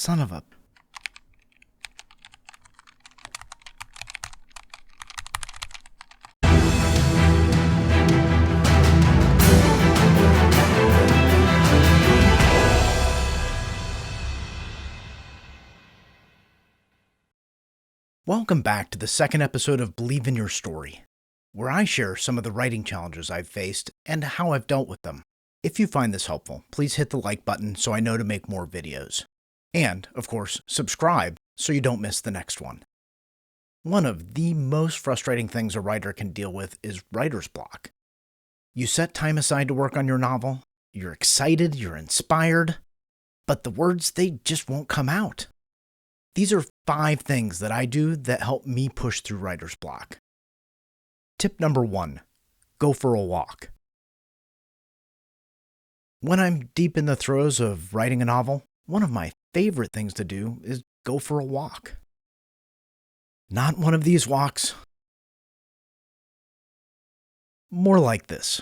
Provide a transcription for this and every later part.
Son of a... Welcome back to the second episode of Believe in Your Story, where I share some of the writing challenges I've faced and how I've dealt with them. If you find this helpful, please hit the like button so I know to make more videos. And, of course, subscribe so you don't miss the next one. One of the most frustrating things a writer can deal with is writer's block. You set time aside to work on your novel, you're excited, you're inspired, but the words, they just won't come out. These are 5 things that I do that help me push through writer's block. Tip number 1, go for a walk. When I'm deep in the throes of writing a novel, one of my favorite things to do is go for a walk. Not one of these walks. More like this.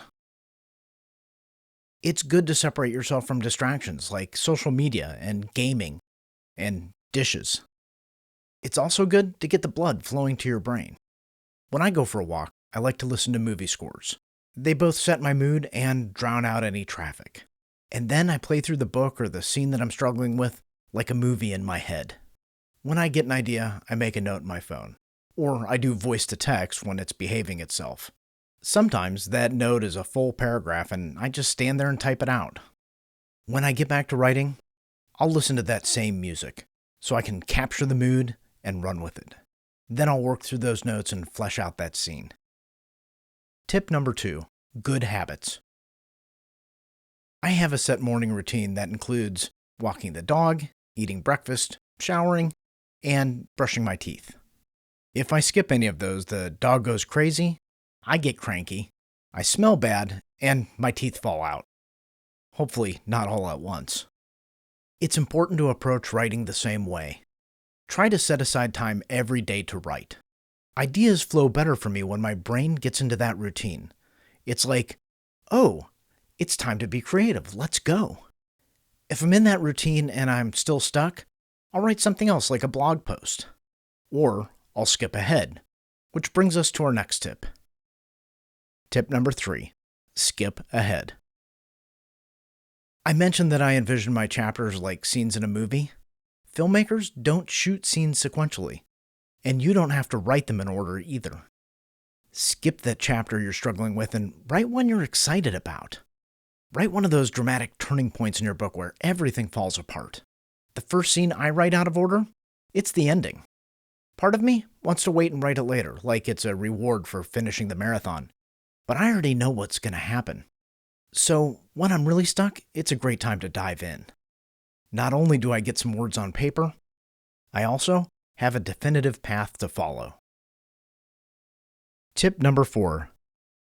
It's good to separate yourself from distractions like social media and gaming and dishes. It's also good to get the blood flowing to your brain. When I go for a walk, I like to listen to movie scores. They both set my mood and drown out any traffic. And then I play through the book or the scene that I'm struggling with like a movie in my head. When I get an idea, I make a note in my phone. Or I do voice to text when it's behaving itself. Sometimes that note is a full paragraph and I just stand there and type it out. When I get back to writing, I'll listen to that same music so I can capture the mood and run with it. Then I'll work through those notes and flesh out that scene. Tip number 2, good habits. I have a set morning routine that includes walking the dog, eating breakfast, showering, and brushing my teeth. If I skip any of those, the dog goes crazy, I get cranky, I smell bad, and my teeth fall out. Hopefully not all at once. It's important to approach writing the same way. Try to set aside time every day to write. Ideas flow better for me when my brain gets into that routine. It's like, oh, it's time to be creative, let's go. If I'm in that routine and I'm still stuck, I'll write something else like a blog post. Or I'll skip ahead, which brings us to our next tip. Tip number 3, skip ahead. I mentioned that I envision my chapters like scenes in a movie. Filmmakers don't shoot scenes sequentially, and you don't have to write them in order either. Skip that chapter you're struggling with and write one you're excited about. Write one of those dramatic turning points in your book where everything falls apart. The first scene I write out of order, it's the ending. Part of me wants to wait and write it later, like it's a reward for finishing the marathon. But I already know what's going to happen. So when I'm really stuck, it's a great time to dive in. Not only do I get some words on paper, I also have a definitive path to follow. Tip number 4,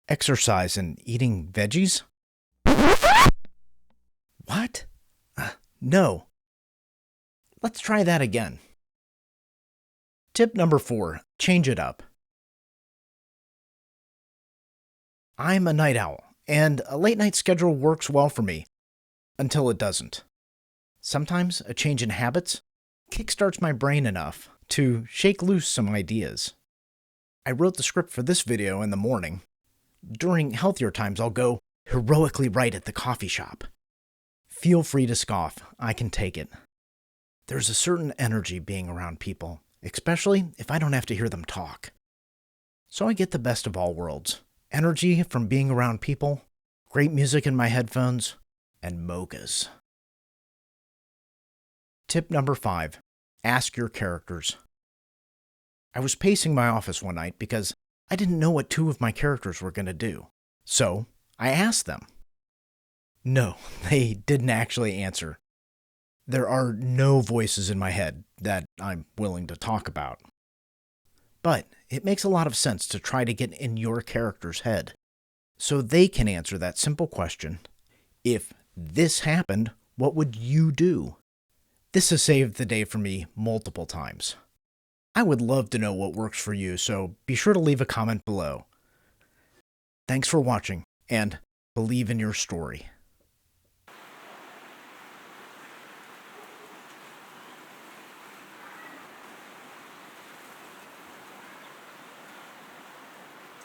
exercise and eating veggies? What? No. Let's try that again. Tip number 4, change it up. I'm a night owl, and a late night schedule works well for me, until it doesn't. Sometimes a change in habits kickstarts my brain enough to shake loose some ideas. I wrote the script for this video in the morning. During healthier times, I'll go heroically write at the coffee shop. Feel free to scoff, I can take it. There's a certain energy being around people, especially if I don't have to hear them talk. So I get the best of all worlds. Energy from being around people, great music in my headphones, and mochas. Tip number 5, ask your characters. I was pacing my office one night because I didn't know what 2 of my characters were going to do. So I asked them. No, they didn't actually answer. There are no voices in my head that I'm willing to talk about. But it makes a lot of sense to try to get in your character's head, so they can answer that simple question, if this happened, what would you do? This has saved the day for me multiple times. I would love to know what works for you, so be sure to leave a comment below. Thanks for watching, and believe in your story.